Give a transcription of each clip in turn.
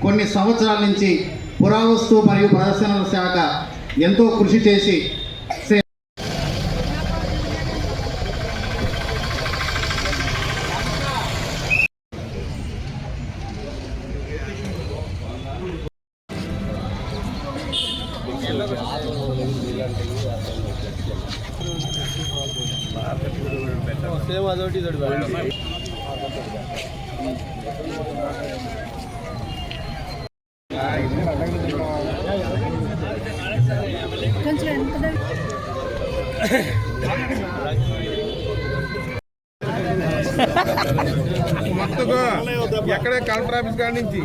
కొన్ని సంవత్సరాల నుంచి పురావస్తు మరియు ప్రదర్శనల శాఖ ఎంతో కృషి చేసి మొత్తగా ఎక్కడే కలెక్టర్ ఆఫీస్ కాడి నుంచి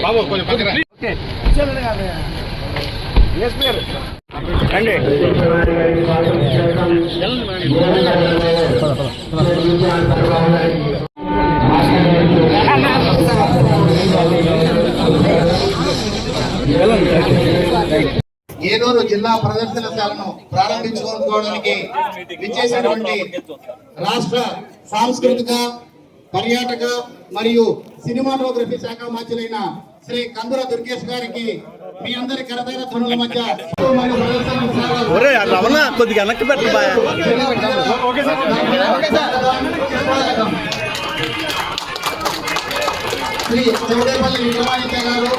బాబు కొంచెం ఏలూరు జిల్లా ప్రదర్శనశాలను ప్రారంభించుకోవడానికి విచ్చేసినటువంటి రాష్ట్ర సాంస్కృతిక పర్యాటక మరియు సినిమాటోగ్రఫీ శాఖ మంత్రులైన శ్రీ కందుల దుర్గేష్ గారికి మీ అందరి కరతాల ధ్వనుల మధ్య కొద్దిగా వెనక్కి పెట్టాలి. శ్రీ చౌడేపల్లి విక్రమాదిత్య గారు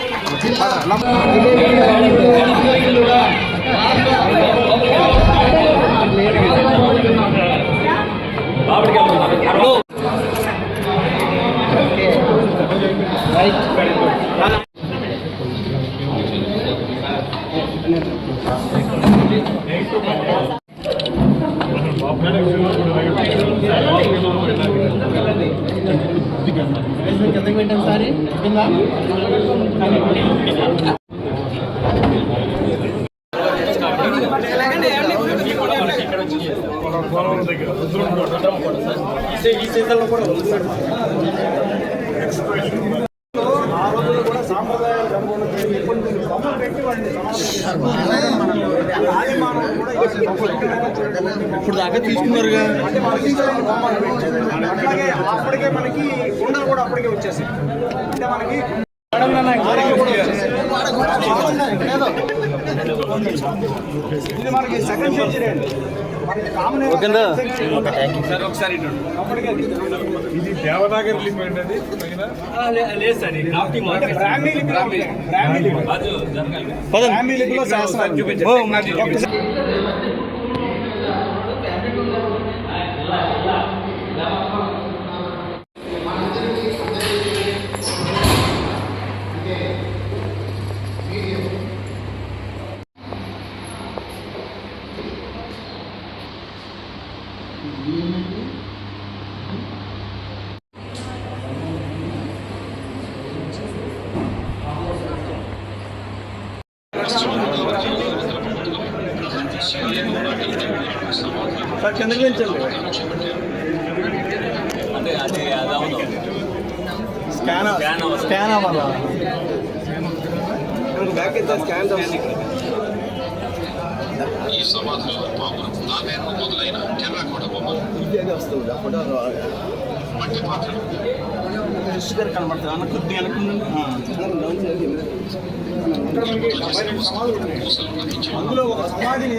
ఈ సీజన్లో కూడా ఇప్పుడు దాకా తీసుకున్నారుగా. అప్పటికే మనకి కుండలు కూడా అప్పటికే వచ్చేసాయి. అంటే మనకి ఇది మనకి సెకండ్ సెంచరీ అండి. ఇది దేవనాగరి లిపి అండి. అది లిపిలో శాస్త్రం చూపించారు. కిందకి పెంచండి. స్కాన్ అవ్వాలా? బ్యాక్ అయితే స్కాన్ ఈ సమాధిలో మొదలైన టెర్రకోట బొమ్మలు వస్తుంది. ఫోటో మట్టి పాత్రలు కనబడుతుంది అన్న కొద్దిగా అందులో ఒక సమాధిని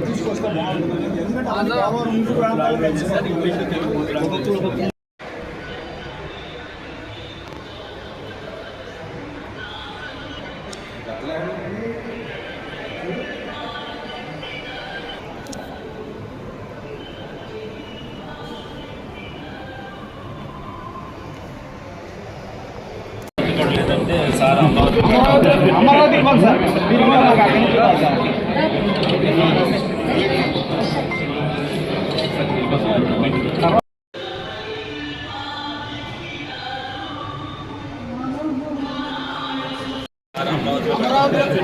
తీసుకొస్తే బాగుంటుంది. ఎందుకంటే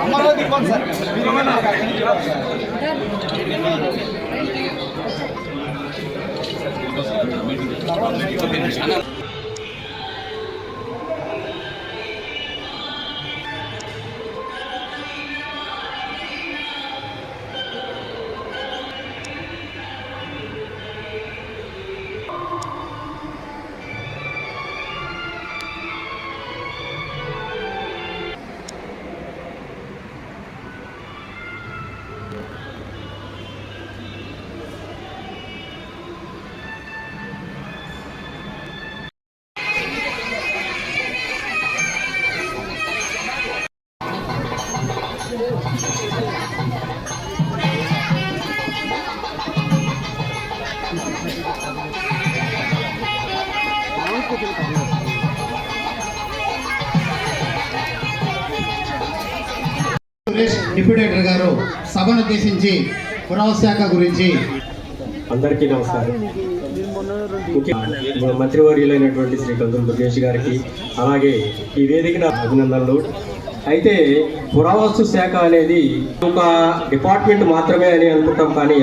అమరావతి సార్ సురేష్ డిప్యూటేటర్ గారు సభను ఉద్దేశించి పురావస్తు శాఖ గురించి. అందరికీ నమస్కారం. మంత్రివర్యులైనటువంటి శ్రీ కందుల దుర్గేష్ గారికి అలాగే ఈ వేదికన అభినందనలు. అయితే పురావస్తు శాఖ అనేది ఒక డిపార్ట్మెంట్ మాత్రమే అని అనుకుంటాం, కానీ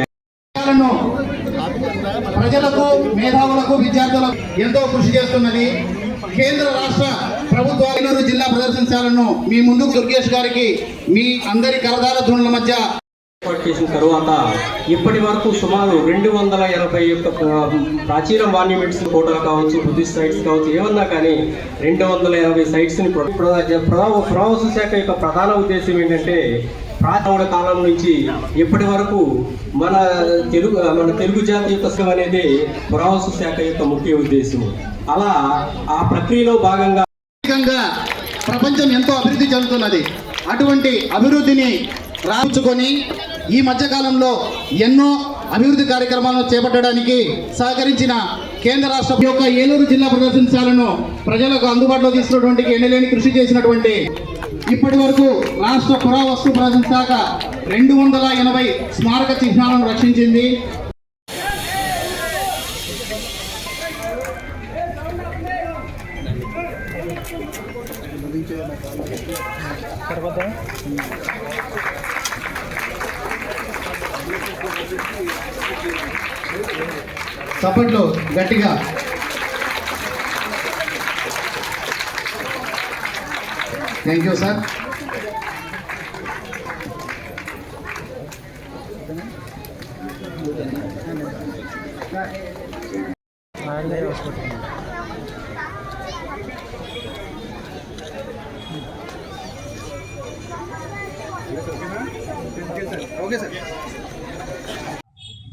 ప్రజలకు, మేధావులకు, విద్యార్థులకు ఎంతో కృషి చేస్తున్నది. కేంద్ర రాష్ట్ర ప్రభుత్వాలు ఏలూరు జిల్లా ప్రదర్శనశాలను మీ ముందుకు దుర్గేష్ గారికి మీ అందరి కరదాల ధృణుల మధ్య ఏర్పాటు చేసిన తరువాత ఇప్పటి వరకు సుమారు 280 యొక్క ప్రాచీన మాన్యుమెంట్స్ ఫోటోలు కావచ్చు, బుద్ధిస్ట్ సైట్స్ కావచ్చు, ఏమన్నా కానీ 280 సైట్స్ని పురావస్తు శాఖ యొక్క ప్రధాన ఉద్దేశం ఏంటంటే ప్రాచీన కాలం నుంచి ఇప్పటి వరకు మన తెలుగు జాతి యొక్క సంఘం అనేది పురావస్తు శాఖ యొక్క ముఖ్య ఉద్దేశం. అలా ఆ ప్రక్రియలో భాగంగా ప్రపంచం ఎంతో అభివృద్ధి చెందుతున్నది. అటువంటి అభివృద్ధిని రాయించుకొని ఈ మధ్యకాలంలో ఎన్నో అభివృద్ధి కార్యక్రమాలను చేపట్టడానికి సహకరించిన కేంద్ర రాష్ట్ర యొక్క ఏలూరు జిల్లా ప్రదర్శనశాలను ప్రజలకు అందుబాటులో తీసుకున్నటువంటి ఎన్నలేని కృషి చేసినటువంటి ఇప్పటి వరకు రాష్ట్ర పురావస్తు ప్రదర్శన శాఖ 280 స్మారక చిహ్నాలను రక్షించింది. చప్పట్లో గట్టిగా. Thank you sir. Okay sir.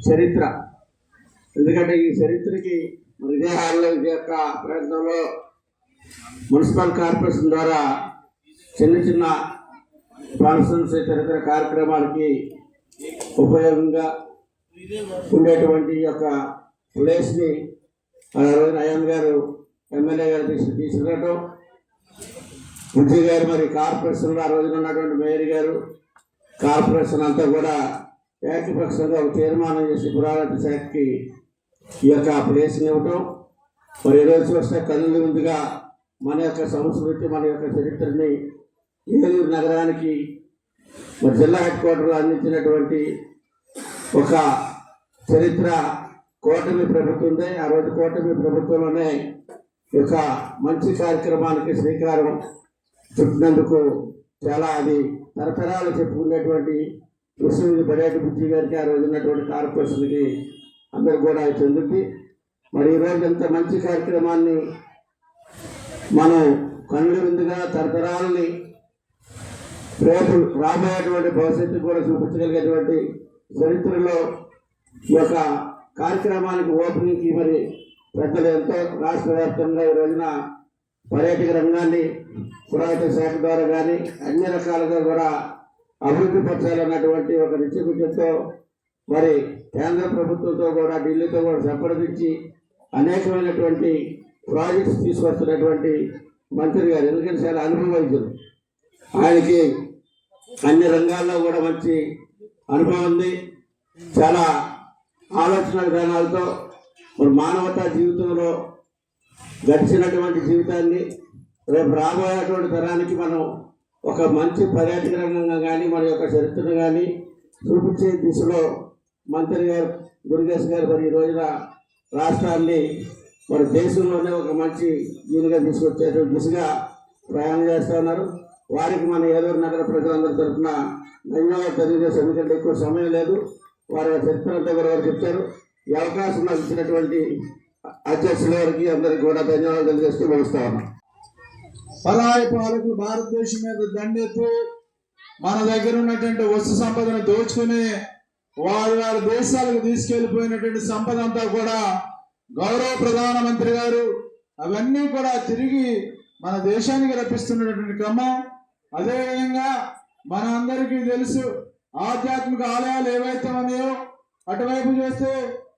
చరిత్ర, ఎందుకంటే ఈ చరిత్రకి మన ఇదే హాల్లో యొక్క ప్రయత్నంలో మున్సిపల్ కార్పొరేషన్ ద్వారా చిన్న చిన్న ఫంక్షన్స్, చరిత్ర కార్యక్రమాలకి ఉపయోగంగా ఉండేటువంటి యొక్క ప్లేస్ని అయ్యన్ గారు ఎమ్మెల్యే గారు తీసుకురావటం, బుజ్జి గారు మరి కార్పొరేషన్లో ఆ రోజున ఉన్నటువంటి మేయర్ గారు, కార్పొరేషన్ అంతా కూడా ఏకపక్షంగా ఒక తీర్మానం చేసి పురావస్తు శాఖకి ఈ యొక్క ప్లేస్ని ఇవ్వటం. మరి ఈరోజు చూస్తే కన్నుల ముందుగా మన యొక్క సంస్కృతి, మన యొక్క చరిత్రని ఏలూరు నగరానికి మరి జిల్లా హెడ్ క్వార్టర్లో అందించినటువంటి ఒక చరిత్ర కూటమి ప్రభుత్వం ఉంది. ఆ రోజు కూటమి ప్రభుత్వంలోనే ఒక మంచి కార్యక్రమానికి శ్రీకారం చుట్టినందుకు చాలా అది తరతరాలు చెప్పుకునేటువంటి విషయం. బడేటి బుజ్జి గారికి, ఆ రోజు ఉన్నటువంటి కార్పొరేషన్కి అందరు కూడా చెందుతుంది. మరి ఈరోజు ఎంత మంచి కార్యక్రమాన్ని మనం కన్నుల విందుగా తరతరాలని రేపు రాబోయేటువంటి భవిష్యత్తు కూడా చూపించగలిగేటువంటి చరిత్రలో ఈ యొక్క కార్యక్రమానికి ఓపెనింగ్కి మరి పెద్దలు ఎంతో రాష్ట్ర వ్యాప్తంగా ఈ రోజున పర్యాటక రంగాన్ని పురావస్తు శాఖ ద్వారా కానీ అన్ని రకాలుగా కూడా అభివృద్ధి పరచాలన్నటువంటి ఒక నిశ్చయంతో మరి కేంద్ర ప్రభుత్వంతో కూడా ఢిల్లీతో కూడా సంప్రదించి అనేకమైనటువంటి ప్రాజెక్ట్స్ తీసుకొస్తున్నటువంటి మంత్రి గారు, ఎందుకంటే చాలా అనుభవజ్ఞులు, ఆయనకి అన్ని రంగాల్లో కూడా మంచి అనుభవం ఉంది. చాలా ఆలోచన విధానాలతో మరి మానవతా జీవితంలో గడిచినటువంటి జీవితాన్ని రేపు రాబోయేటువంటి తరానికి మనం ఒక మంచి పర్యాటక రంగంగా కానీ మన యొక్క చరిత్రను కానీ చూపించే దిశలో మంత్రి గారు దుర్గేష్ గారు మరి ఈ రోజున రాష్ట్రాన్ని మరి దేశంలోనే ఒక మంచి దీనిగా తీసుకొచ్చే దిశగా ప్రయాణం చేస్తూ ఉన్నారు. వారికి మన ఏలూరు నగర ప్రజలందరి తరఫున ధన్యవాదాలు తెలియజేసి, ఎందుకంటే ఎక్కువ సమయం లేదు, వారి చరిత్ర అంతా కూడా వారు చెప్తారు. ఈ అవకాశం నాకు ఇచ్చినటువంటి అధ్యక్షుల వారికి అందరికీ కూడా ధన్యవాదాలు తెలియజేస్తూ ముగిస్తా ఉన్నాం. పరాయి పాలకులు భారతదేశం మీద దండెత్తి మన దగ్గర ఉన్నటువంటి వస్తు సంపదను దోచుకుని వారి దేశాలకు తీసుకెళ్లిపోయినటువంటి సంపద అంతా కూడా గౌరవ ప్రధానమంత్రి గారు అవన్నీ కూడా తిరిగి మన దేశానికి రప్పిస్తున్నటువంటి క్రమం. అదేవిధంగా మన అందరికీ తెలుసు, ఆధ్యాత్మిక ఆలయాలు ఏవైతే ఉన్నాయో అటువైపు చేస్తే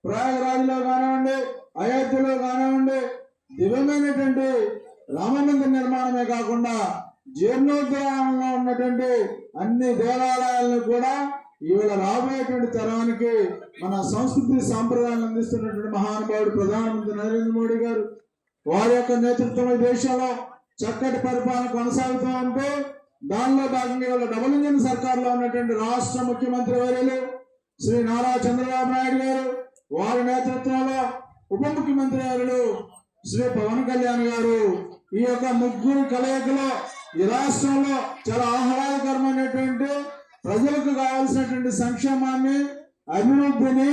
ప్రయాగరాజ్లో కానివ్వండి, అయోధ్యలో కానివ్వండి, దివ్యమైనటువంటి రామమందిర నిర్మాణమే కాకుండా జీర్ణోద్ధారణలో ఉన్నటువంటి అన్ని దేవాలయాలను కూడా ఇవాళ రాబోయేటువంటి తరానికి మన సంస్కృతి సాంప్రదాయాలను అందిస్తున్నటువంటి మహానుభావుడు ప్రధానమంత్రి నరేంద్ర మోడీ గారు, వారి యొక్క నేతృత్వం ఈ దేశంలో చక్కటి పరిపాలన కొనసాగుతూ ఉంటే దానిలో భాగంగా ఇవాళ డబుల్ ఇంజిన్ సర్కార్లో ఉన్నటువంటి రాష్ట్ర ముఖ్యమంత్రి వర్యులు శ్రీ నారా చంద్రబాబు నాయుడు గారు, వారి నేతృత్వంలో ఉప ముఖ్యమంత్రి వర్యులు శ్రీ పవన్ కళ్యాణ్ గారు, ఈ యొక్క ముగ్గురు కలయికలో ఈ రాష్ట్రంలో చాలా ఆహ్లాదకరమైనటువంటి ప్రజలకు కావాల్సినటువంటి సంక్షేమాన్ని, అభివృద్ధిని,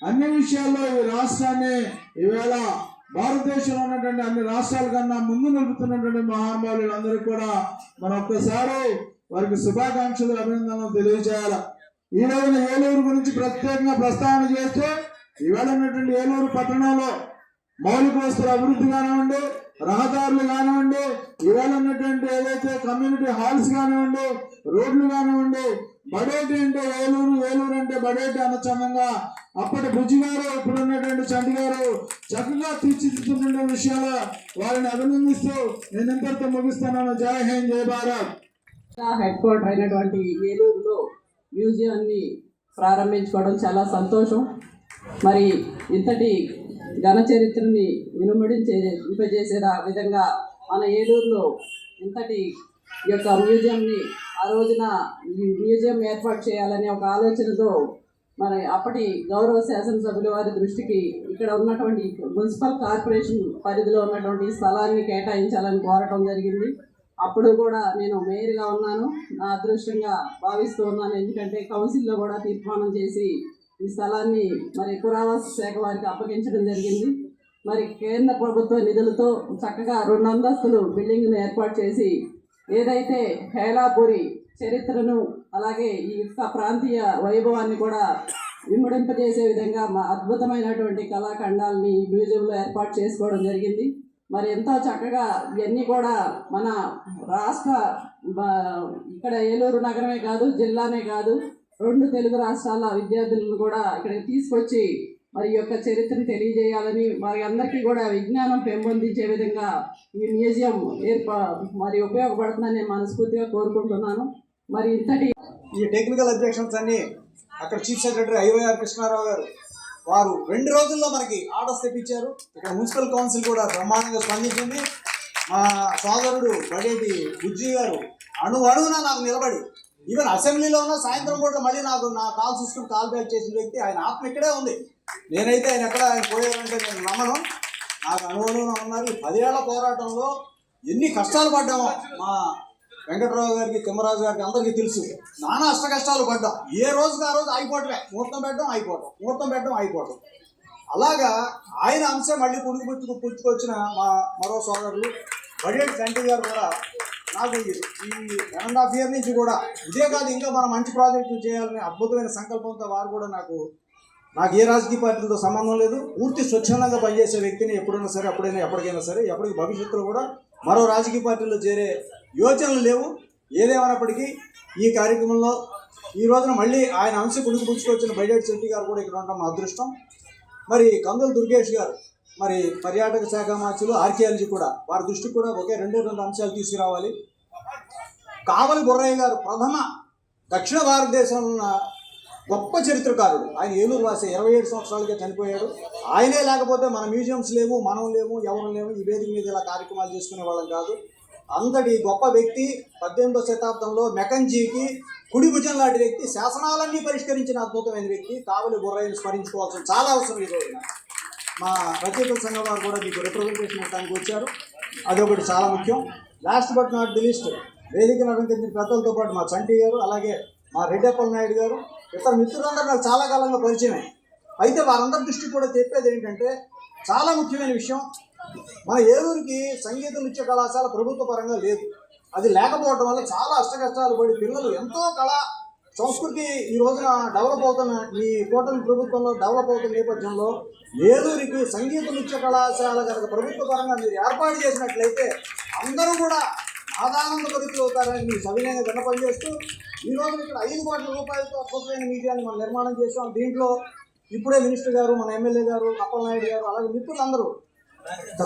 అన్ని విషయాల్లో ఈ రాష్ట్రాన్ని ఈవేళ భారతదేశంలో ఉన్నటువంటి అన్ని రాష్ట్రాల కన్నా ముందు నిలుపుతున్నటువంటి మహానుభావులందరికీ కూడా మనం ఒక్కసారి వారికి శుభాకాంక్షలు, అభినందనలు తెలియజేయాలి. ఈ రోజున ఏలూరు గురించి ప్రత్యేకంగా ప్రస్తావన చేస్తే ఈవేళ ఉన్నటువంటి ఏలూరు పట్టణంలో మౌలిక వస్తువుల అభివృద్ధి కానివ్వండి, రహదారులు కానివ్వండి, ఈవేళ ఉన్నటువంటి ఏదైతే కమ్యూనిటీ హాల్స్ కానివ్వండి, రోడ్లు కానివ్వండి, బడేటి అంటే ఏలూరు, ఏలూరు అంటే బడేటి అనుచందంగా అప్పటి బుజ్జి గారు, ఇప్పుడు ఉన్నటువంటి చంటి గారు చక్కగా తీర్చిదిద్దుతున్న విషయాలు వారిని అభినందిస్తూ నేను ఎంతటితో ముగిస్తున్నాను. జై హింద్, జై భారత్. హెడ్ క్వార్టర్ అయినటువంటి ఏలూరులో మ్యూజియాన్ని ప్రారంభించుకోవడం చాలా సంతోషం. మరి ఇంతటి ఘన చరిత్రని వినుమడించేసే విధంగా మన ఏలూరులో ఇంతటి యొక్క మ్యూజియంని ఆ రోజున ఈ మ్యూజియం ఏర్పాటు చేయాలనే ఒక ఆలోచనతో మరి అప్పటి గౌరవ శాసనసభ్యుల వారి దృష్టికి ఇక్కడ ఉన్నటువంటి మున్సిపల్ కార్పొరేషన్ పరిధిలో ఉన్నటువంటి స్థలాన్ని కేటాయించాలని కోరటం జరిగింది. అప్పుడు కూడా నేను మేయర్గా ఉన్నాను, నా అదృష్టంగా భావిస్తూ ఉన్నాను. ఎందుకంటే కౌన్సిల్లో కూడా తీర్మానం చేసి ఈ స్థలాన్ని మరి పురావస్తు శాఖ వారికి అప్పగించడం జరిగింది. మరి కేంద్ర ప్రభుత్వ నిధులతో చక్కగా 2 అంతస్తులు బిల్డింగ్ను ఏర్పాటు చేసి ఏదైతే హేలాపురి చరిత్రను అలాగే ఈ యొక్క ప్రాంతీయ వైభవాన్ని కూడా విముడింపజేసే విధంగా అద్భుతమైనటువంటి కళాఖండాలని ఈ మ్యూజియంలో ఏర్పాటు చేసుకోవడం జరిగింది. మరి ఎంతో చక్కగా ఇవన్నీ కూడా మన రాష్ట్ర ఇక్కడ ఏలూరు నగరమే కాదు, జిల్లానే కాదు, 2 తెలుగు రాష్ట్రాల విద్యార్థులను కూడా ఇక్కడికి తీసుకొచ్చి మరి యొక్క చరిత్రను తెలియజేయాలని, వారి అందరికీ కూడా విజ్ఞానం పెంపొందించే విధంగా ఈ మ్యూజియం మరి ఉపయోగపడుతుందని నేను మనస్ఫూర్తిగా కోరుకుంటున్నాను. మరి ఇంతటి ఈ టెక్నికల్ అబ్జెక్షన్స్ అన్ని అక్కడ చీఫ్ సెక్రటరీ ఐవైఆర్ కృష్ణారావు గారు వారు 2 రోజుల్లో మనకి ఆర్డర్స్ తెప్పించారు. ఇక్కడ మున్సిపల్ కౌన్సిల్ కూడా బ్రహ్మాండంగా స్పందించింది. మా సోదరుడు బడేటి బుజ్జి గారు అణువున నాకు నిలబడి, ఈవెన్ అసెంబ్లీలో ఉన్న సాయంత్రం కూడా మళ్ళీ నాకు నా కాల్ చూసుకుని కాల్ బ్యాక్ చేసిన వ్యక్తి, ఆయన ఆత్మ ఇక్కడే ఉంది. నేనైతే ఆయన పోయారంటే నేను నమ్మను. నాకు అణువున ఉన్నారు. 10 ఏళ్ల పోరాటంలో ఎన్ని కష్టాలు పడ్డామో మా వెంకటరావు గారికి, తిమ్మరాజు గారికి అందరికీ తెలుసు. నానా అష్ట కష్టాలు పడ్డాం. ఏ రోజుకి ఆ రోజు అయిపోవటమే, ముహూర్తం పెట్టడం అయిపోవటం, ముహూర్తం పెట్టడం అయిపోవటం. అలాగా ఆయన అంశం మళ్ళీ పుట్టుకొచ్చిన మా మరో సోదరులు బడేటి చంటి గారు కూడా నాకు ఈ 1.5 year నుంచి కూడా ఇదే కాదు ఇంకా మనం మంచి ప్రాజెక్టులు చేయాలనే అద్భుతమైన సంకల్పంతో వారు కూడా నాకు ఏ రాజకీయ పార్టీలతో సంబంధం లేదు, పూర్తి స్వచ్ఛందంగా పనిచేసే వ్యక్తిని ఎప్పుడైనా సరే, అప్పుడైనా ఎప్పటికైనా సరే, ఎప్పటికీ భవిష్యత్తులో కూడా మరో రాజకీయ పార్టీలో చేరే యోచనలు లేవు. ఏదేమైనప్పటికీ ఈ కార్యక్రమంలో ఈ రోజున మళ్ళీ ఆయన అంశం పుచ్చుకొచ్చిన బడేటి చంటి గారు కూడా ఇక్కడ ఉండడం మా అదృష్టం. మరి కందుల దుర్గేష్ గారు మరి పర్యాటక శాఖ మార్చులు, ఆర్కియాలజీ కూడా వారి దృష్టికి కూడా ఒకే 2 అంశాలు తీసుకురావాలి. కావలి బుర్రయ్య గారు ప్రథమ దక్షిణ భారతదేశంలో ఉన్న గొప్ప చరిత్రకారుడు. ఆయన ఏలూరు వాసి, 27 సంవత్సరాలుగా చనిపోయాడు. ఆయనే లేకపోతే మన మ్యూజియంస్ లేవు, మనం లేవు, ఎవరు లేవు, ఈ వేదిక మీద ఇలా కార్యక్రమాలు చేసుకునే వాళ్ళం కాదు. అంతటి గొప్ప వ్యక్తి 18వ శతాబ్దంలో మెకంజీకి కుడి భుజం లాంటి వ్యక్తి, శాసనాలన్నీ పరిష్కరించిన అద్భుతమైన వ్యక్తి కావలి బుర్రయ్యను స్మరించుకోవాల్సిన చాలా అవసరం ఈ రోజున. మా రచయితల సంఘం వారు కూడా మీకు రిప్రజెంటేషన్ ఇవ్వడానికి వచ్చారు. అదొకటి చాలా ముఖ్యం. Last but not the least, వేదికను అలంకరించిన పెద్దలతో పాటు మా చంటి గారు, అలాగే మా రెడ్డప్పల నాయుడు గారు, ఇతర మిత్రులందరూ నాకు చాలా కాలంగా పరిచయమే. అయితే వారందరి దృష్టి కూడా చెప్పేది ఏంటంటే, చాలా ముఖ్యమైన విషయం, మన ఏలూరుకి సంగీత నృత్య కళాశాల ప్రభుత్వ పరంగా లేదు. అది లేకపోవడం వల్ల చాలా అష్టకష్టాలు పడి పిల్లలు ఎంతో సంస్కృతి ఈ రోజున డెవలప్ అవుతున్న ఈ కూటమి ప్రభుత్వంలో డెవలప్ అవుతున్న నేపథ్యంలో ఏలూరికి సంగీత నృత్య కళాశాల కనుక ప్రభుత్వ పరంగా మీరు ఏర్పాటు చేసినట్లయితే అందరూ కూడా ఆదానంద పరిస్థితులు అవుతారని మీరు సవినయంగా విన్నపం చేస్తూ, ఈ రోజు ఇక్కడ 5 కోట్ల రూపాయలతో అద్భుతమైన మీడియాని మనం నిర్మాణం చేసాం. దీంట్లో ఇప్పుడే మినిస్టర్ గారు, మన ఎమ్మెల్యే గారు, అప్పలనాయుడు గారు, అలాగే మిత్రులందరూ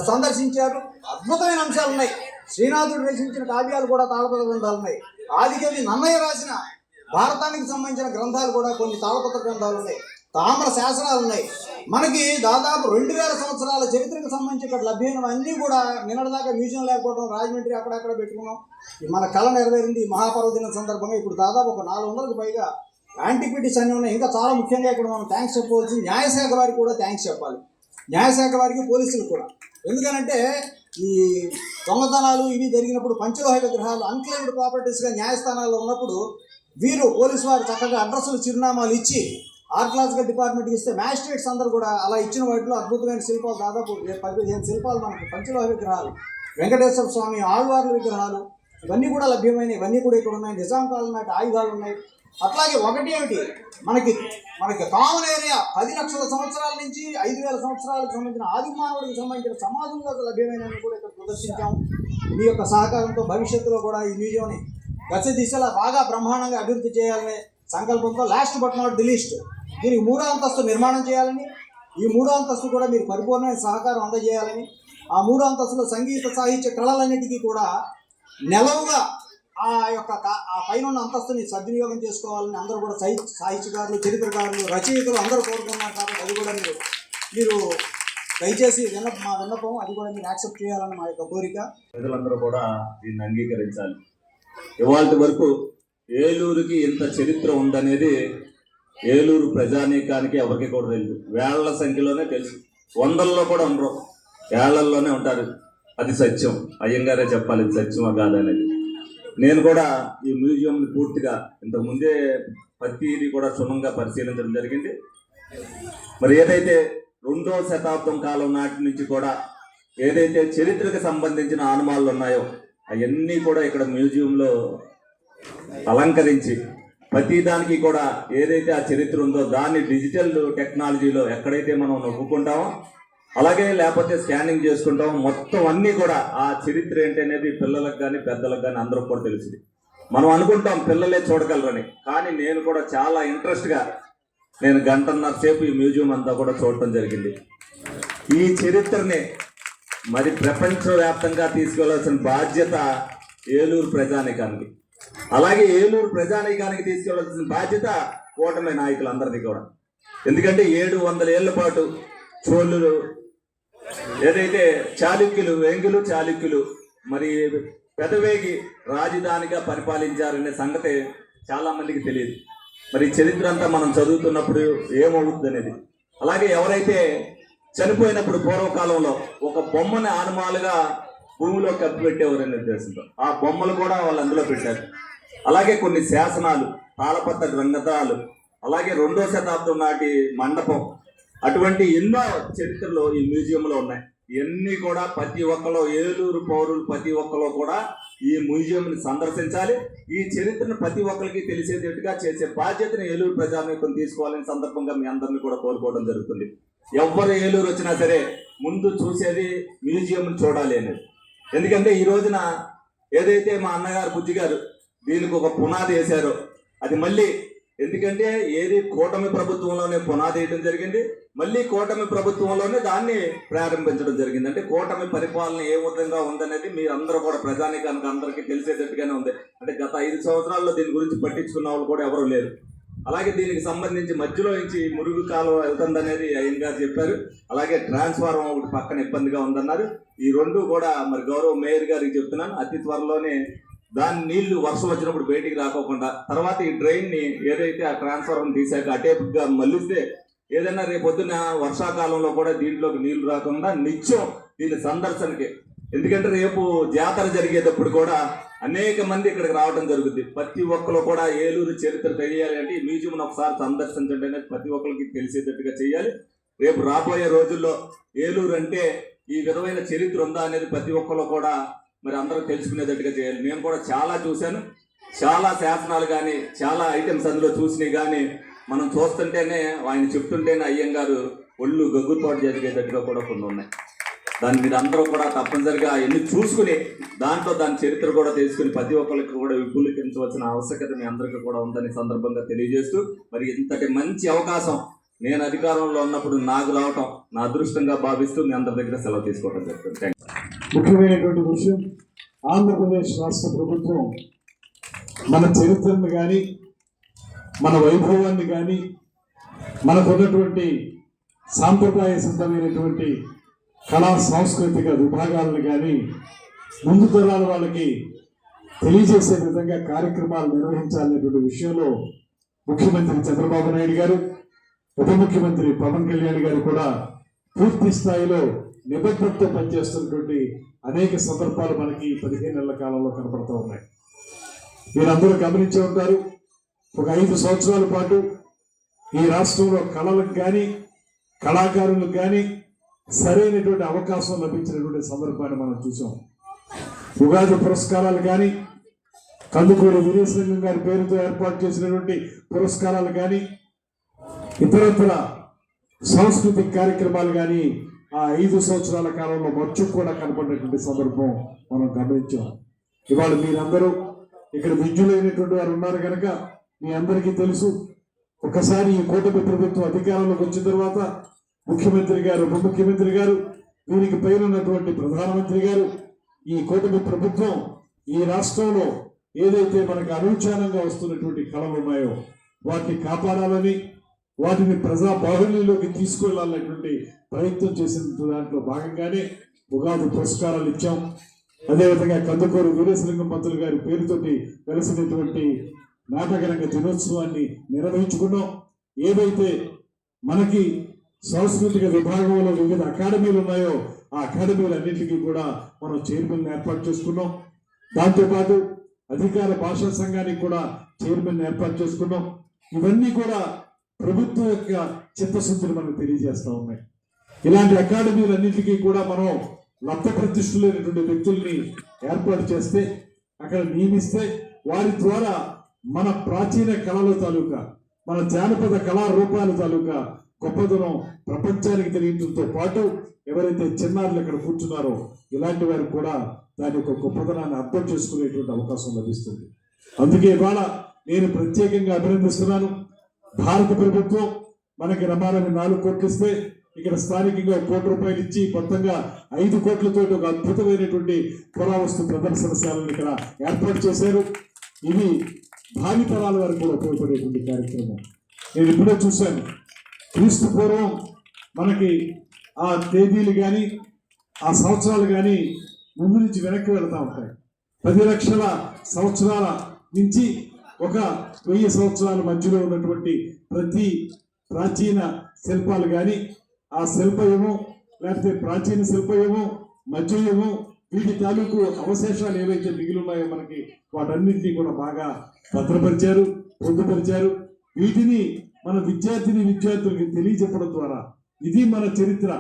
సందర్శించారు. అద్భుతమైన అంశాలు ఉన్నాయి. శ్రీనాథుడు రచించిన కావ్యాలు కూడా తాళపత్ర గ్రంథాలు ఉన్నాయి. ఆదికవి నన్నయ్య రాసిన భారతానికి సంబంధించిన గ్రంథాలు కూడా కొన్ని తాళపత్ర గ్రంథాలు ఉన్నాయి. తామ్ర శాసనాలు ఉన్నాయి. మనకి దాదాపు 2000 సంవత్సరాల చరిత్రకు సంబంధించి ఇక్కడ లభ్యమైనవన్నీ కూడా నిన్నటిదాకా మ్యూజియం లేకపోవడం, రాజమండ్రి అక్కడక్కడ పెట్టుకున్నాం. మన కళ నెరవేరింది ఈ మహాపర్వదినం సందర్భంగా. ఇప్పుడు దాదాపు ఒక 400కు పైగా యాంటిక్విటీస్ అన్నీ ఉన్నాయి. ఇంకా చాలా ముఖ్యంగా ఇక్కడ మనం థ్యాంక్స్ చెప్పవలసి న్యాయశాఖ వారికి కూడా థ్యాంక్స్ చెప్పాలి. న్యాయశాఖ వారికి, పోలీసులకు కూడా. ఎందుకనంటే ఈ దొంగతనాలు ఇవి జరిగినప్పుడు పంచలోహ విగ్రహాలు అన్క్లెయిమ్డ్ ప్రాపర్టీస్గా న్యాయస్థానాల్లో ఉన్నప్పుడు వీరు పోలీసు వారు చక్కగా అడ్రస్లు, చిరునామాలు ఇచ్చి ఆర్కియాలజికల్ డిపార్ట్మెంట్కి ఇస్తే మ్యాజిస్ట్రేట్స్ అందరూ కూడా అలా ఇచ్చిన వాటిలో అద్భుతమైన శిల్పాలు, దాదాపు 15 శిల్పాలు మనకి పంచలోహ విగ్రహాలు, వెంకటేశ్వర స్వామి ఆళ్వార్ల విగ్రహాలు ఇవన్నీ కూడా లభ్యమైనవి. ఇవన్నీ కూడా ఇక్కడ ఉన్నాయి. నిజాం కాలం నాటి ఆయుధాలు ఉన్నాయి. అట్లాగే ఒకటి ఏమిటి, మనకి కామన్ ఏరియా 10 లక్షల సంవత్సరాల నుంచి 5,000 సంవత్సరాలకు సంబంధించిన ఆది మానవుడికి సంబంధించిన సమాధుల్లో లభ్యమైనవి కూడా ఇక్కడ ప్రదర్శించాం. మీ యొక్క సహకారంతో భవిష్యత్తులో కూడా ఈ మ్యూజియంని దశ దిశలా బాగా బ్రహ్మాండంగా అభివృద్ధి చేయాలనే సంకల్పంతో last but not the least దీనికి 3వ అంతస్తు నిర్మాణం చేయాలని, ఈ 3వ అంతస్తు కూడా మీరు పరిపూర్ణమైన సహకారం అందజేయాలని, ఆ 3వ అంతస్తులో సంగీత సాహిత్య కళలన్నిటికీ కూడా నెలవుగా ఆ పైన ఉన్న అంతస్తుని సద్వినియోగం చేసుకోవాలని అందరూ కూడా సాహిత్యకారులు, చరిత్రకారులు, రచయితలు అందరూ కోరుకున్నారు. కాబట్టి అది కూడా మీరు దయచేసి మా విన్నపం అది కూడా మీరు యాక్సెప్ట్ చేయాలని మా యొక్క కోరిక. ప్రజలందరూ కూడా దీన్ని అంగీకరించాలి. ఇవాళ వరకు ఏలూరుకి ఇంత చరిత్ర ఉందనేది ఏలూరు ప్రజానీకానికి ఎవరికి కూడా తెలుసు. వేళ్ల సంఖ్యలోనే తెలుసు. వందల్లో కూడా ఉండరు, ఏళ్లలోనే ఉంటారు. అది సత్యం. అయ్యంగారే చెప్పాలి ఇది సత్యమా కాదనేది. నేను కూడా ఈ మ్యూజియంని పూర్తిగా ఇంతకుముందే ప్రతిదీ కూడా క్షుణ్ణంగా పరిశీలించడం జరిగింది. మరి ఏదైతే 2వ శతాబ్దం కాలం నాటి నుంచి కూడా ఏదైతే చరిత్రకు సంబంధించిన ఆనమాలు ఉన్నాయో అవన్నీ కూడా ఇక్కడ మ్యూజియంలో అలంకరించి ప్రతిదానికి కూడా ఏదైతే ఆ చరిత్ర ఉందో దాన్ని డిజిటల్ టెక్నాలజీలో ఎక్కడైతే మనం నొక్కుంటామో అలాగే లేకపోతే స్కానింగ్ చేసుకుంటాం, మొత్తం అన్నీ కూడా ఆ చరిత్ర ఏంటి అనేది పిల్లలకు కానీ పెద్దలకు కానీ అందరూ కూడా తెలిసింది. మనం అనుకుంటాం పిల్లలే చూడగలరని, కానీ నేను కూడా చాలా ఇంట్రెస్ట్గా నేను 1.5 గంటల సేపు ఈ మ్యూజియం అంతా కూడా చూడటం జరిగింది. ఈ చరిత్రని మరి ప్రపంచవ్యాప్తంగా తీసుకెళ్లాల్సిన బాధ్యత ఏలూరు ప్రజానీకానికి, అలాగే ఏలూరు ప్రజానీకానికి తీసుకెళ్లాల్సిన బాధ్యత కూటమి నాయకులందరినీ కూడా. ఎందుకంటే 700 ఏళ్ల పాటు చోళులు ఏదైతే చాళుక్యులు, వెంగులు చాళుక్యులు మరి పెదవేగి రాజధానిగా పరిపాలించారనే సంగతి చాలా మందికి తెలియదు. మరి చరిత్ర అంతా మనం చదువుతున్నప్పుడు ఏమవుతుంది అనేది. అలాగే ఎవరైతే చనిపోయినప్పుడు పూర్వకాలంలో ఒక బొమ్మని ఆనమాలుగా భూమిలో కప్పి పెట్టేవారనే ఉద్దేశంతో ఆ బొమ్మలు కూడా వాళ్ళు అందులో పెట్టారు. అలాగే కొన్ని శాసనాలు, తాళపత్ర గ్రంథాలు, అలాగే 2వ శతాబ్దం నాటి మండపం, అటువంటి ఎన్నో చరిత్రలు ఈ మ్యూజియంలో ఉన్నాయి. ఇవన్నీ కూడా ప్రతి ఒక్కరు ఏలూరు పౌరులు ప్రతి ఒక్కరు కూడా ఈ మ్యూజియంని సందర్శించాలి. ఈ చరిత్రను ప్రతి ఒక్కరికి తెలిసేటట్టుగా చేసే బాధ్యతను ఏలూరు ప్రజానీకం తీసుకోవాలని సందర్భంగా మీ అందరినీ కూడా కోరుకోవడం జరుగుతుంది. ఎవరు ఏలూరు వచ్చినా సరే ముందు చూసేది మ్యూజియంని చూడాలి అనేది. ఎందుకంటే ఈ రోజున ఏదైతే మా అన్నగారు బుజ్జి గారు దీనికి ఒక పునాది వేశారో అది మళ్ళీ, ఎందుకంటే ఏది కూటమి ప్రభుత్వంలోనే పునాది వేయడం జరిగింది, మళ్ళీ కూటమి ప్రభుత్వంలోనే దాన్ని ప్రారంభించడం జరిగింది. అంటే కూటమి పరిపాలన ఏ విధంగా ఉందనేది మీరు అందరూ కూడా ప్రజానీకానికి అందరికీ తెలిసేటట్టుగానే ఉంది. అంటే గత 5 సంవత్సరాల్లో దీని గురించి పట్టించుకున్న వాళ్ళు కూడా ఎవరు లేరు. అలాగే దీనికి సంబంధించి మధ్యలో నుంచి మురుగు కాలువ వెళ్తుందనేది అయ్యంగారు చెప్పారు. అలాగే ట్రాన్స్ఫార్మర్ ఒకటి పక్కన ఇబ్బందిగా ఉందన్నారు. ఈ 2 కూడా మరి గౌరవ మేయర్ గారికి చెప్తున్నాను, అతి త్వరలోనే దాని నీళ్లు వర్షం వచ్చినప్పుడు బయటికి రాకోకుండా తర్వాత ఈ డ్రైన్ ని ఏదైతే ఆ ట్రాన్స్ఫార్మర్ తీసాక అటేపుగా మళ్ళిస్తే ఏదైనా రేపొద్దున వర్షాకాలంలో కూడా దీంట్లోకి నీళ్లు రాకుండా నిత్యం దీని సందర్శనకి, ఎందుకంటే రేపు జాతర జరిగేటప్పుడు కూడా అనేక మంది ఇక్కడికి రావడం జరుగుతుంది. ప్రతి ఒక్కరు కూడా ఏలూరు చరిత్ర తెలియాలి అంటే ఈ మ్యూజియం ఒకసారి సందర్శించండి అనేది ప్రతి ఒక్కరికి తెలిసేటట్టుగా చేయాలి. రేపు రాబోయే రోజుల్లో ఏలూరు అంటే ఈ విధమైన చరిత్ర ఉందా అనేది ప్రతి ఒక్కరు కూడా మరి అందరూ తెలుసుకునేటట్టుగా చేయాలి. నేను కూడా చాలా చూశాను, చాలా శాసనాలు కానీ చాలా ఐటమ్స్ అందులో చూసినవి కానీ మనం చూస్తుంటేనే ఆయన చెప్తుంటేనే అయ్యంగారు ఒళ్ళు గగ్గురుపాటు జరిగేటట్టుగా కూడా కొన్ని ఉన్నాయి. దాన్ని మీరు అందరూ కూడా తప్పనిసరిగా ఎన్ని చూసుకుని దాంట్లో దాని చరిత్ర కూడా తెలుసుకుని ప్రతి ఒక్కరికి కూడా విపులీకరించవలసిన ఆవశ్యకత మీ అందరికీ కూడా ఉందని సందర్భంగా తెలియజేస్తూ, మరి ఇంతటి మంచి అవకాశం నేను అధికారంలో ఉన్నప్పుడు నాకు రావటం నా అదృష్టంగా భావిస్తూ మీ అందరి దగ్గర సెలవు తీసుకోవడం జరుగుతుంది. ముఖ్యమైనటువంటి విషయం, ఆంధ్రప్రదేశ్ రాష్ట్ర ప్రభుత్వం మన చరిత్రను కానీ మన వైభవాన్ని కానీ మనకున్నటువంటి సాంప్రదాయ సిద్ధమైనటువంటి కళా సాంస్కృతిక విభాగాలను కానీ ముందు తరాల వాళ్ళకి తెలియజేసే విధంగా కార్యక్రమాలు నిర్వహించాలనేటువంటి విషయంలో ముఖ్యమంత్రి చంద్రబాబు నాయుడు గారు, ఉప ముఖ్యమంత్రి పవన్ కళ్యాణ్ గారు కూడా పూర్తి స్థాయిలో నిబద్ధతతో పనిచేస్తున్నటువంటి అనేక సందర్భాలు మనకి 15 నెలల కాలంలో కనపడుతూ ఉన్నాయి. మీరందరూ గమనించే ఉంటారు, ఒక 5 సంవత్సరాల పాటు ఈ రాష్ట్రంలో కళలకు కానీ కళాకారులకు కానీ సరైనటువంటి అవకాశం లభించినటువంటి సందర్భాన్ని మనం చూసాం. ఉగాది పురస్కారాలు కానీ, కందుకూరి వీరేశలింగం గారి పేరుతో ఏర్పాటు చేసినటువంటి పురస్కారాలు కానీ, ఇతరత్ర సాంస్కృతిక కార్యక్రమాలు కానీ ఆ 5 సంవత్సరాల కాలంలో మచ్చు కూడా కనపడినటువంటి సందర్భం మనం గమనించాం. ఇవాళ మీరందరూ ఇక్కడ విద్యులైనటువంటి వారు ఉన్నారు కనుక మీ అందరికీ తెలుసు, ఒకసారి ఈ కూటమి ప్రభుత్వం అధికారంలోకి వచ్చిన తర్వాత ముఖ్యమంత్రి గారు, ఉప ముఖ్యమంత్రి గారు, వీరికి పైన ఉన్నటువంటి ప్రధానమంత్రి గారు, ఈ కూటమి ప్రభుత్వం ఈ రాష్ట్రంలో ఏదైతే మనకు అనూచానంగా వస్తున్నటువంటి కళలు ఉన్నాయో వాటిని కాపాడాలని, వాటిని ప్రజా బాహుళ్యంలోకి తీసుకెళ్లాలనేటువంటి ప్రయత్నం చేసిన దాంట్లో భాగంగానే ఉగాది పురస్కారాలు ఇచ్చాం. అదేవిధంగా కందుకూరు వీరేశలింగం పంతులు గారి పేరుతోటి వెలసినటువంటి నాటకరంగ దినోత్సవాన్ని నిర్వహించుకున్నాం. ఏదైతే మనకి సాంస్కృతిక విభాగంలో వివిధ అకాడమీలు ఉన్నాయో ఆ అకాడమీలన్నింటికీ కూడా మనం చైర్మన్ ఏర్పాటు చేసుకున్నాం. దాంతోపాటు అధికార భాషా సంఘానికి కూడా చైర్మన్ ఏర్పాటు చేసుకున్నాం. ఇవన్నీ కూడా ప్రభుత్వం యొక్క చిత్తశుద్ధిని మనకు తెలియజేస్తూ ఉన్నాయి. ఇలాంటి అకాడమీలన్నింటికీ కూడా మనం లబ్ధ ప్రతిష్ఠులైనటువంటి వ్యక్తుల్ని ఏర్పాటు చేస్తే, అక్కడ నియమిస్తే, వారి ద్వారా మన ప్రాచీన కళల తాలూకా, మన జానపద కళారూపాల తాలూకా గొప్పదనం ప్రపంచానికి తెలియడంతో పాటు ఎవరైతే చిన్నారులు ఇక్కడ కూర్చున్నారో ఇలాంటి వారు కూడా దాని యొక్క గొప్పదనాన్ని అర్థం చేసుకునేటువంటి అవకాశం లభిస్తుంది. అందుకే ఇవాళ నేను ప్రత్యేకంగా అభినందిస్తున్నాను. భారత ప్రభుత్వం మనకి రమారని 4 కోట్లు ఇస్తే ఇక్కడ స్థానికంగా 1 కోటి రూపాయలు ఇచ్చి మొత్తంగా 5 కోట్లతో ఒక అద్భుతమైనటువంటి పురావస్తు ప్రదర్శనశాలను ఇక్కడ ఏర్పాటు చేశారు. ఇది భావితరాల వరకు కూడా ఉపయోగపడేటువంటి కార్యక్రమం. నేను ఇప్పుడే చూశాను, క్రీస్తు పూర్వం మనకి ఆ తేదీలు కానీ ఆ సంవత్సరాలు కానీ ముందు నుంచి వెనక్కి వెళతా ఉంటాయి. 10 లక్షల సంవత్సరాల నుంచి 1000 సంవత్సరాల మధ్యలో ఉన్నటువంటి ప్రతి ప్రాచీన శిల్పాలు కానీ, ఆ శిల్పయుగం లేకపోతే ప్రాచీన శిల్పయుగం, మధ్యయుగం, వీటి తాలూకు అవశేషాలు ఏవైతే మిగిలి ఉన్నాయో మనకి వాటన్నింటినీ కూడా బాగా భద్రపరిచారు, పొందుపరిచారు. వీటిని మన విద్యార్థులకి తెలియజెప్పడం ద్వారా ఇది మన చరిత్ర,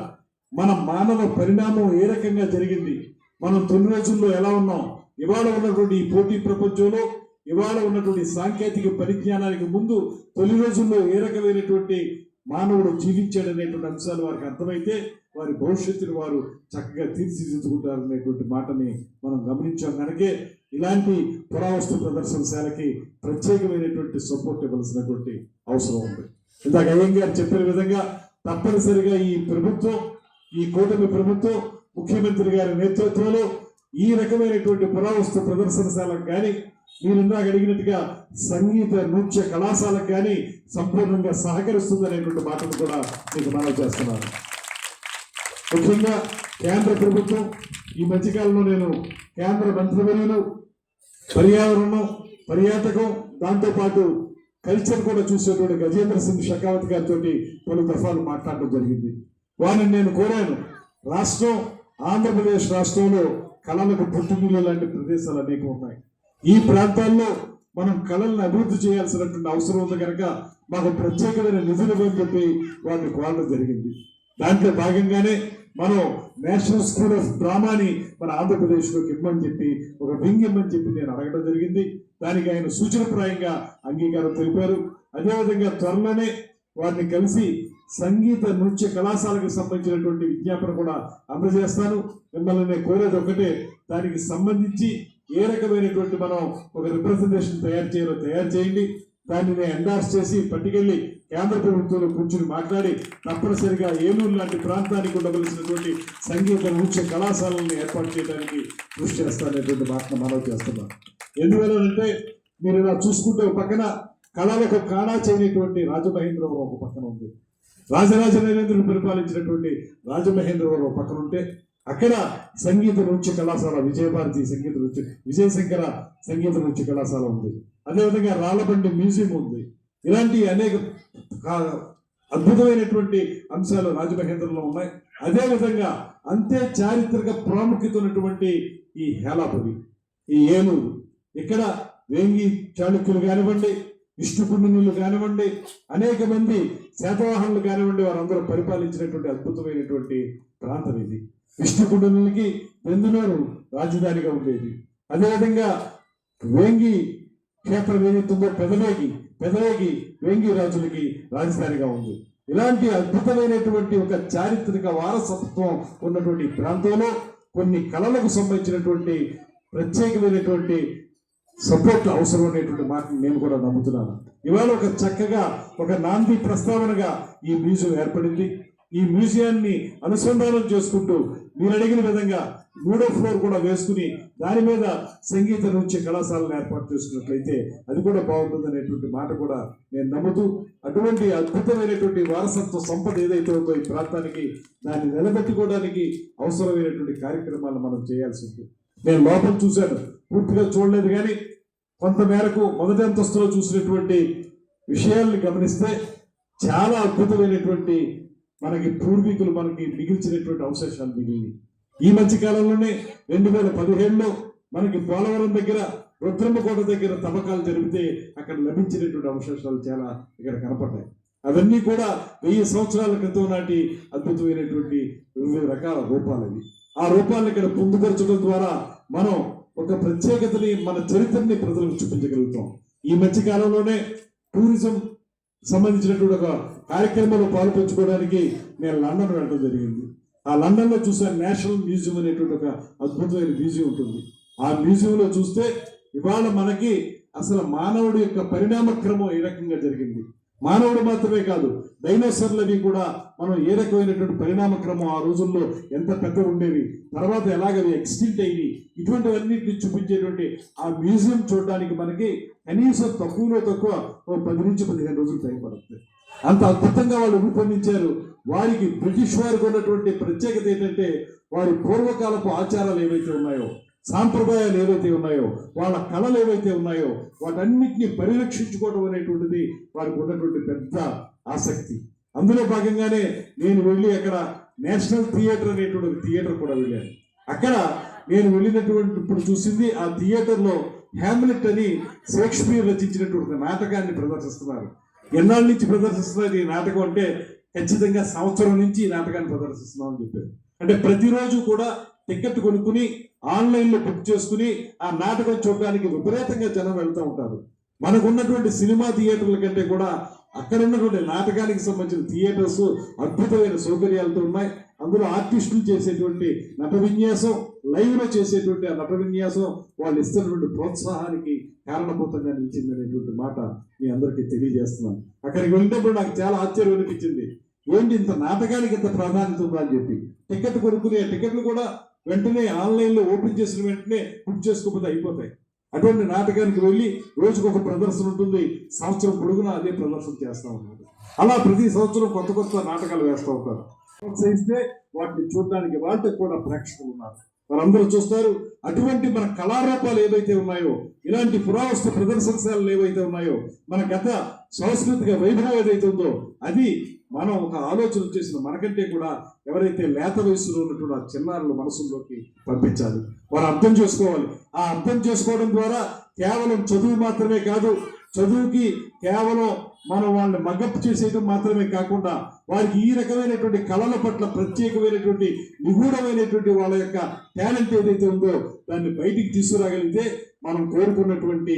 మన మానవ పరిణామం ఏ రకంగా జరిగింది, మనం తొలి రోజుల్లో ఎలా ఉన్నాం, ఇవాళ ఉన్నటువంటి ఈ పోటీ ప్రపంచంలో, ఇవాళ ఉన్నటువంటి సాంకేతిక పరిజ్ఞానానికి ముందు తొలి రోజుల్లో ఏ రకమైనటువంటి మానవుడు జీవించాడనేటువంటి అంశాలు వారికి అర్థమైతే వారి భవిష్యత్తును వారు చక్కగా తీర్చిదిద్దుకుంటారు అనేటువంటి మాటని మనం గమనించాం. కనుకే ఇలాంటి పురావస్తు ప్రదర్శనశాలకి ప్రత్యేకమైనటువంటి సపోర్ట్ ఇవ్వాల్సినటువంటి అవసరం ఉంది. ఇందాక అయ్యం గారు చెప్పిన విధంగా తప్పనిసరిగా ఈ ప్రభుత్వం, ఈ కూటమి ప్రభుత్వం ముఖ్యమంత్రి గారి నేతృత్వంలో ఈ రకమైనటువంటి పురావస్తు ప్రదర్శనశాలకు కానీ, మీరు ఇందాక అడిగినట్టుగా సంగీత నృత్య కళాశాలకు కానీ సంపూర్ణంగా సహకరిస్తుందనేటువంటి మాటను కూడా మీకు మనవి చేస్తున్నాను. ముఖ్యంగా కేంద్ర ప్రభుత్వం ఈ మధ్యకాలంలో నేను కేంద్ర మంత్రివర్యులు పర్యావరణం, పర్యాటకం, దాంతోపాటు కల్చర్ కూడా చూసేటువంటి గజేంద్ర సింగ్ షెకావత్ గారితో పలు దఫాలు మాట్లాడడం జరిగింది. వారిని నేను కోరాను, రాష్ట్రం ఆంధ్రప్రదేశ్ రాష్ట్రంలో కళలకు పుట్టినిల్లు లాంటి ప్రదేశాలు అనేక ఉన్నాయి. ఈ ప్రాంతాల్లో మనం కళలను అభివృద్ధి చేయాల్సినటువంటి అవసరం ఉంది కనుక మాకు ప్రత్యేకమైన నిధులు అని చెప్పి వారిని కోరడం జరిగింది. దాంట్లో భాగంగానే మనం నేషనల్ స్కూల్ ఆఫ్ డ్రామాని మన ఆంధ్రప్రదేశ్లోకి ఇవ్వమని చెప్పి ఒక వింగ్ ఇవ్వమని చెప్పి నేను అడగడం జరిగింది. దానికి ఆయన సూచనప్రాయంగా అంగీకారం తెలిపారు. అదేవిధంగా త్వరలోనే వారిని కలిసి సంగీత నృత్య కళాశాలకు సంబంధించినటువంటి విజ్ఞాపన కూడా అందజేస్తాను. మిమ్మల్ని నేను కోరేది ఒకటే, దానికి సంబంధించి ఏ రకమైనటువంటి మనం ఒక రిప్రజెంటేషన్ తయారు చేయాలో తయారు చేయండి. దాన్ని నేను ఎండార్స్ చేసి పట్టుకెళ్ళి కేంద్ర ప్రభుత్వంలో కూర్చుని మాట్లాడి తప్పనిసరిగా ఏలూరు లాంటి ప్రాంతానికి ఉండవలసినటువంటి సంగీత నృత్య కళాశాలను ఏర్పాటు చేయడానికి కృషి చేస్తాననేటువంటి మాటను మనవి చేస్తున్నాను. ఎందువల్లంటే మీరు ఇలా చూసుకుంటే ఒక పక్కన కళలకు కాణా చేయనటువంటి రాజమహేంద్రవరం ఒక పక్కన ఉంది, రాజరాజ నరేంద్రుడు పరిపాలించినటువంటి రాజమహేంద్రవరం ఒక పక్కన ఉంటే అక్కడ సంగీత నృత్య కళాశాల విజయభారతి సంగీత నృత్య విజయశంకర సంగీత నృత్య కళాశాల ఉంది. అదేవిధంగా రాళ్ళబండి మ్యూజియం ఉంది. ఇలాంటి అనేక అద్భుతమైనటువంటి అంశాలు రాజమహేంద్రంలో ఉన్నాయి. అదేవిధంగా అంతే చారిత్రక ప్రాముఖ్యత ఉన్నటువంటి ఈ హేలాపురి, ఈ ఏలూరు, ఇక్కడ వేంగి చాళుక్యులు కానివ్వండి, విష్ణుకుండినులు కానివ్వండి, అనేక మంది శాతవాహనులు కానివ్వండి, వారందరూ పరిపాలించినటువంటి అద్భుతమైనటువంటి ప్రాంతం ఇది. విష్ణుకుండినులకి బెందునూరు రాజధానిగా ఉండేది. అదేవిధంగా వేంగి క్షేత్రం ఏదైతుందో పెదవేగి వేంగి రాజులకి రాజధానిగా ఉంది. ఇలాంటి అద్భుతమైనటువంటి ఒక చారిత్రక వారసత్వం ఉన్నటువంటి ప్రాంతంలో కొన్ని కళలకు సంబంధించినటువంటి ప్రత్యేకమైనటువంటి సపోర్ట్ అవసరం అనేటువంటి మాటను నేను కూడా నమ్ముతున్నాను. ఇవాళ ఒక చక్కగా ఒక నాంది ప్రస్తావనగా ఈ మ్యూజియం ఏర్పడింది. ఈ మ్యూజియాన్ని అనుసంధానం చేసుకుంటూ మీరు అడిగిన విధంగా 3వ ఫ్లోర్ కూడా వేసుకుని దాని మీద సంగీత నృత్య కళాశాలను ఏర్పాటు చేసుకున్నట్లయితే అది కూడా బాగుంటుంది అనేటువంటి మాట కూడా నేను నమ్ముతూ, అటువంటి అద్భుతమైనటువంటి వారసత్వ సంపద ఏదైతే ఉందో ఈ ప్రాంతానికి దాన్ని నిలబెట్టుకోవడానికి అవసరమైనటువంటి కార్యక్రమాలను మనం చేయాల్సి ఉంది. నేను లోపల చూశాను, పూర్తిగా చూడలేదు, కానీ కొంత మేరకు మొదటి అంతస్తులో చూసినటువంటి విషయాల్ని గమనిస్తే చాలా అద్భుతమైనటువంటి మనకి పూర్వీకులు మనకి మిగిల్చినటువంటి అవశేషాలు మిగిలినవి. ఈ మధ్య కాలంలోనే 2017లో మనకి పోలవరం దగ్గర రుద్రమ్మకోట దగ్గర తవ్వకాలు జరిపితే అక్కడ లభించినటువంటి అవశేషాలు చాలా ఇక్కడ కనపడ్డాయి. అవన్నీ కూడా 1000 సంవత్సరాల క్రితం నాటి అద్భుతమైనటువంటి వివిధ రకాల రూపాలు అవి. ఆ రూపాలను ఇక్కడ పొందుపరచడం ద్వారా మనం ఒక ప్రత్యేకతని, మన చరిత్రని ప్రజలకు చూపించగలుగుతాం. ఈ మధ్య కాలంలోనే టూరిజం సంబంధించినటువంటి ఒక కార్యక్రమంలో పాల్పంచుకోవడానికి నేను లండన్ వెళ్ళడం జరిగింది. ఆ లండన్లో చూసాను నేషనల్ మ్యూజియం అనేటువంటి ఒక అద్భుతమైన మ్యూజియం ఉంటుంది. ఆ మ్యూజియంలో చూస్తే ఇవాళ మనకి అసలు మానవుడి యొక్క పరిణామక్రమం ఏ రకంగా జరిగింది, మానవుడు మాత్రమే కాదు డైనోసార్లు అవి కూడా మనం ఏ రకమైనటువంటి పరిణామక్రమం ఆ రోజుల్లో ఎంత పెద్ద ఉండేవి, తర్వాత ఎలాగవి ఎక్స్టింక్ట్ అయ్యి, ఇటువంటివన్నిటిని చూపించేటువంటి ఆ మ్యూజియం చూడడానికి మనకి కనీసం తక్కువలో తక్కువ 10 నుంచి 15 రోజులు టైం పడుతుంది. అంత అద్భుతంగా వాళ్ళు రూపొందించారు. వారికి బ్రిటిష్ వారికి ఉన్నటువంటి ప్రత్యేకత ఏంటంటే వారి పూర్వకాలపు ఆచారాలు ఏవైతే ఉన్నాయో, సాంప్రదాయాలు ఏవైతే ఉన్నాయో, వాళ్ళ కళలు ఏవైతే ఉన్నాయో వాటన్నిటిని పరిరక్షించుకోవడం అనేటువంటిది వారికి ఉన్నటువంటి పెద్ద ఆసక్తి. అందులో భాగంగానే నేను వెళ్ళి అక్కడ నేషనల్ థియేటర్ అనేటువంటి థియేటర్ కూడా వెళ్ళాను. అక్కడ నేను వెళ్ళినటువంటి ఇప్పుడు చూసింది ఆ థియేటర్లో హ్యామ్లెట్ అని షేక్స్పియర్ రచించినటువంటి నాటకాన్ని ప్రదర్శిస్తున్నారు. ఎన్నాళ్ళ నుంచి ప్రదర్శిస్తున్నారు ఈ నాటకం అంటే ఖచ్చితంగా సంవత్సరం నుంచి ఈ నాటకాన్ని ప్రదర్శిస్తున్నాం అని చెప్పారు. అంటే ప్రతిరోజు కూడా టికెట్ కొనుక్కుని ఆన్లైన్లో బుక్ చేసుకుని ఆ నాటకం చూడడానికి విపరీతంగా జనం వెళ్తూ ఉంటారు. మనకు ఉన్నటువంటి సినిమా థియేటర్ల కంటే కూడా అక్కడ ఉన్నటువంటి నాటకానికి సంబంధించిన థియేటర్స్ అద్భుతమైన సౌకర్యాలతో ఉన్నాయి. అందులో ఆర్టిస్టులు చేసేటువంటి నట విన్యాసం, లైవ్లో చేసేటువంటి ఆ నట విన్యాసం వాళ్ళు ఇస్తున్నటువంటి ప్రోత్సాహానికి కారణభూతంగా నిలిచింది అనేటువంటి మాట మీ అందరికీ తెలియజేస్తున్నాను. అక్కడికి వెళ్ళినప్పుడు నాకు చాలా ఆశ్చర్యం అనిపించింది, ఏంటి ఇంత నాటకానికి ఇంత ప్రాధాన్యత ఉందా అని చెప్పి. టికెట్ కొనుక్కునే టికెట్లు కూడా వెంటనే ఆన్లైన్లో ఓపెన్ చేసిన వెంటనే బుక్ చేసుకోకపోతే అయిపోతాయి. అటువంటి నాటకానికి వెళ్ళి రోజుకొక ప్రదర్శన ఉంటుంది, సంవత్సరం పొడుగునా అదే ప్రదర్శన చేస్తూ ఉన్నారు. అలా ప్రతి సంవత్సరం కొత్త కొత్త నాటకాలు వేస్తూ ఉంటారు. ప్రోత్సహిస్తే వాటిని చూడడానికి వాళ్ళకి కూడా ప్రేక్షకులు ఉన్నారు. వారందరూ చూస్తారు. అటువంటి మన కళారూపాలు ఏవైతే ఉన్నాయో, ఇలాంటి పురావస్తు ప్రదర్శనశాలలు ఏవైతే ఉన్నాయో, మన గత సాంస్కృతిక వైభవం ఏదైతే ఉందో అది మనం ఒక ఆలోచన చేసిన మనకంటే కూడా ఎవరైతే లేత వయసులో ఉన్నటువంటి ఆ చిన్నారుల మనసుల్లోకి పంపించాలి. వారు అర్థం చేసుకోవాలి. ఆ అర్థం చేసుకోవడం ద్వారా కేవలం చదువు మాత్రమే కాదు, చదువుకి కేవలం మనం వాళ్ళని మగ్గపు చేసేయడం మాత్రమే కాకుండా వారికి ఈ రకమైనటువంటి కళల పట్ల ప్రత్యేకమైనటువంటి నిగూఢమైనటువంటి వాళ్ళ యొక్క టాలెంట్ ఏదైతే ఉందో దాన్ని బయటికి తీసుకురాగలిగితే మనం కోరుకున్నటువంటి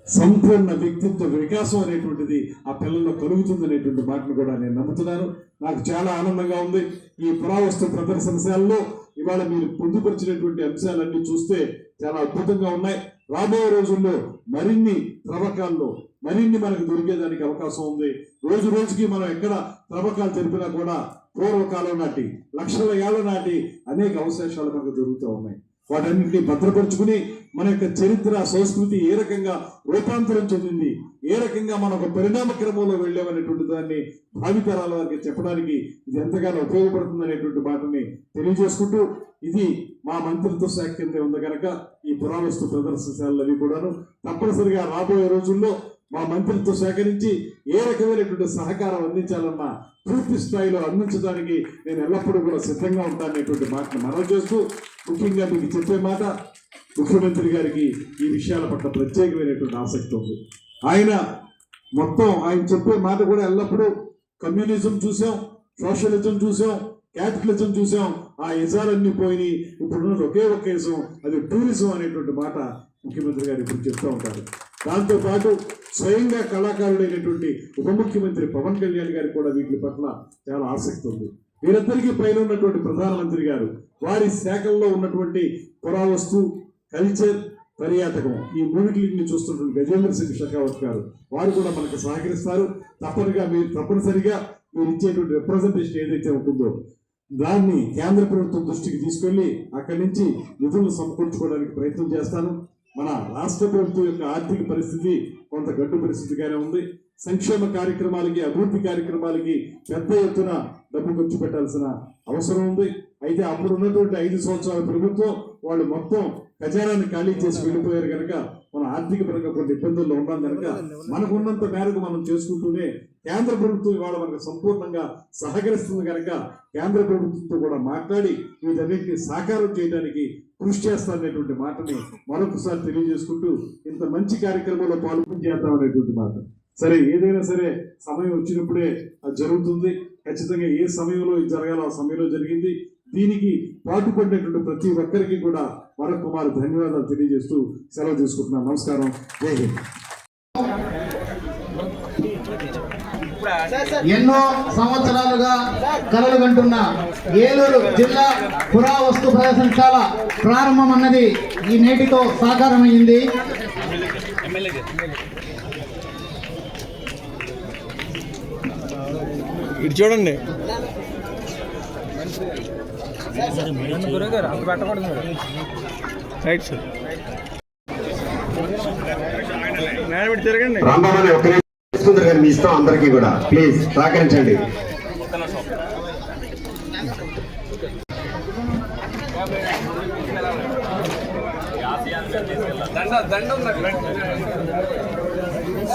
సంపూర్ణ వ్యక్తిత్వ వికాసం అనేటువంటిది ఆ పిల్లల్లో కలుగుతుంది అనేటువంటి మాటను కూడా నేను నమ్ముతున్నాను. నాకు చాలా ఆనందంగా ఉంది. ఈ పురావస్తు ప్రదర్శనశాలలో ఇవాళ మీరు పొందుపరిచినటువంటి అంశాలన్నీ చూస్తే చాలా అద్భుతంగా ఉన్నాయి. రాబోయే రోజుల్లో మరిన్ని త్రవ్వకాల్లో మరిన్ని మనకు దొరికేదానికి అవకాశం ఉంది. రోజు రోజుకి మనం ఎక్కడ త్రవ్వకాలు తెలిపినా కూడా పూర్వకాలం నాటి లక్షల ఏళ్ల నాటి అనేక అవశేషాలు మనకు దొరుకుతూ ఉన్నాయి. వాటన్నింటినీ భద్రపరుచుకుని మన యొక్క చరిత్ర సంస్కృతి ఏ రకంగా రూపాంతరం చెందింది, ఏ రకంగా మనం ఒక పరిణామ క్రమంలో వెళ్ళామనేటువంటి దాన్ని భావితరాల వారికి చెప్పడానికి ఇది ఎంతగానో ఉపయోగపడుతుంది అనేటువంటి మాటని తెలియజేసుకుంటూ, ఇది మా మంత్రిత్వ శాఖ కింద ఉంది కనుక ఈ పురావస్తు ప్రదర్శనశాలలు అవి కూడాను తప్పనిసరిగా రాబోయే రోజుల్లో మా మంత్రిత్వ శాఖ నుంచి ఏ రకమైనటువంటి సహకారం అందించాలన్నా పూర్తి స్థాయిలో అందించడానికి నేను ఎల్లప్పుడూ కూడా సిద్ధంగా ఉంటాననేటువంటి మాటను మనవి చేస్తూ, ముఖ్యంగా మీకు చెప్పే మాట, ముఖ్యమంత్రి గారికి ఈ విషయాల పట్ల ప్రత్యేకమైనటువంటి ఆసక్తి ఉంది. ఆయన చెప్పే మాట కూడా ఎల్లప్పుడూ కమ్యూనిజం చూసాం, సోషలిజం చూసాం, క్యాపిటలిజం చూసాం, ఆ యజాలన్నీ పోయి ఇప్పుడున్నది ఒకే ఒక యజం, అది టూరిజం అనేటువంటి మాట ముఖ్యమంత్రి గారు ఇప్పుడు చెప్తూ ఉంటారు. దాంతోపాటు స్వయంగా కళాకారుడైనటువంటి ఉప ముఖ్యమంత్రి పవన్ కళ్యాణ్ గారికి కూడా వీటి పట్ల చాలా ఆసక్తి ఉంది. వీరందరికీ పైన ఉన్నటువంటి ప్రధానమంత్రి గారు వారి శాఖల్లో ఉన్నటువంటి పురావస్తు, కల్చర్, పర్యాటకం ఈ మూడింటిని చూస్తున్నటువంటి గజేంద్ర సింగ్ షెకావత్ గారు వారు కూడా మనకు సహకరిస్తారు. తప్పనిసరిగా మీరు ఇచ్చేటువంటి రిప్రజెంటేషన్ ఏదైతే ఉంటుందో దాన్ని కేంద్ర ప్రభుత్వం దృష్టికి తీసుకెళ్లి అక్కడి నుంచి నిధులను సమకూర్చుకోవడానికి ప్రయత్నం చేస్తాను. మన రాష్ట్ర ప్రభుత్వం యొక్క ఆర్థిక పరిస్థితి కొంత గడ్డు పరిస్థితిగానే ఉంది. సంక్షేమ కార్యక్రమాలకి, అభివృద్ధి కార్యక్రమాలకి పెద్ద ఎత్తున డబ్బు ఖర్చు పెట్టాల్సిన అవసరం ఉంది. అయితే అప్పుడు ఉన్నటువంటి 5 సంవత్సరాల ప్రభుత్వం వాళ్ళు మొత్తం ఖజానాన్ని ఖాళీ చేసి వెళ్ళిపోయారు కనుక మన ఆర్థిక పరంగా కొన్ని ఇబ్బందుల్లో ఉన్నాం కనుక మనకున్నంత మేరకు మనం చేసుకుంటూనే కేంద్ర ప్రభుత్వం ఇవాళ మనకు సంపూర్ణంగా సహకరిస్తుంది కనుక కేంద్ర ప్రభుత్వంతో కూడా మాట్లాడి వీటన్నిటిని సాకారం చేయడానికి కృషి చేస్తారనేటువంటి మాటని మరొకసారి తెలియజేసుకుంటూ ఇంత మంచి కార్యక్రమంలో పాల్గొని చేద్దాం అనేటువంటి మాట. సరే, ఏదైనా సరే సమయం వచ్చినప్పుడే అది జరుగుతుంది. ఖచ్చితంగా ఏ సమయంలో ఇది జరగాలో ఆ సమయంలో జరిగింది. దీనికి పాటుపడినటువంటి ప్రతి ఒక్కరికి కూడా మరొకమారు ధన్యవాదాలు తెలియజేస్తూ సెలవు తీసుకుంటున్నాను. నమస్కారం. జై హింద్. ఎన్నో సంవత్సరాలుగా కలలు కంటున్న ఏలూరు జిల్లా పురావస్తు ప్రదర్శనశాల ప్రారంభం అన్నది ఈ నేటితో సాకారమైంది. ఇటు చూడండి. Right sir. తిరగండి. మీ ఇష్టం అందరికీ కూడా ప్లీజ్ సహకరించండి.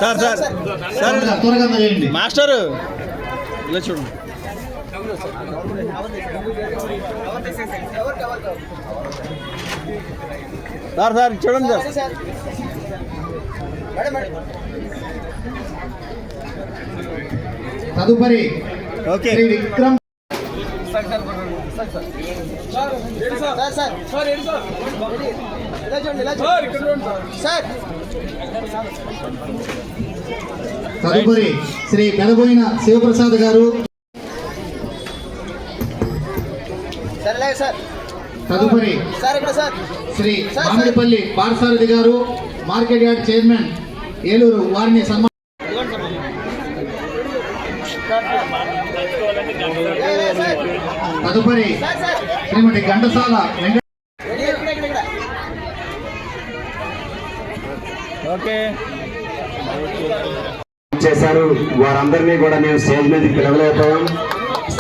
సార్ సార్ సార్ త్వరగా చేయండి మాస్టర్. ఇలా చూడండి. సార్ సార్ చూడండి సార్. తదుపరి శ్రీ విక్రమ్ తదుపరి శ్రీ పెదబోయిన శివప్రసాద్ గారు, తదుపరి శ్రీ మామిడిపల్లి పార్సారథి గారు, మార్కెట్ యార్డ్ చైర్మన్ ఏలూరు, వారిని సన్మానం. తదుపరి శ్రీమతి ఘంటసాల చేశారు. వారందరినీ కూడా మేము స్టేజ్ మీదకి పిలవలేకపోయాం.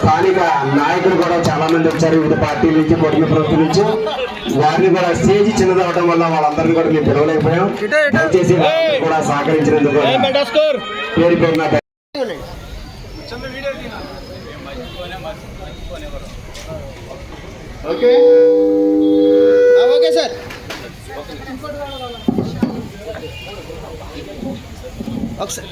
స్థానిక నాయకులు కూడా చాలా మంది వచ్చారు, వివిధ పార్టీల నుంచి, కూటమి ప్రభుత్వం నుంచి. వారిని కూడా స్టేజ్ చిన్నదవడం వల్ల వాళ్ళందరినీ కూడా మేము పిలవలేకపోయాం. దయచేసి వారిని కూడా సహకరించినందుకు పేరు పేరున ఓకే ఓకే సార్. ఒకసారి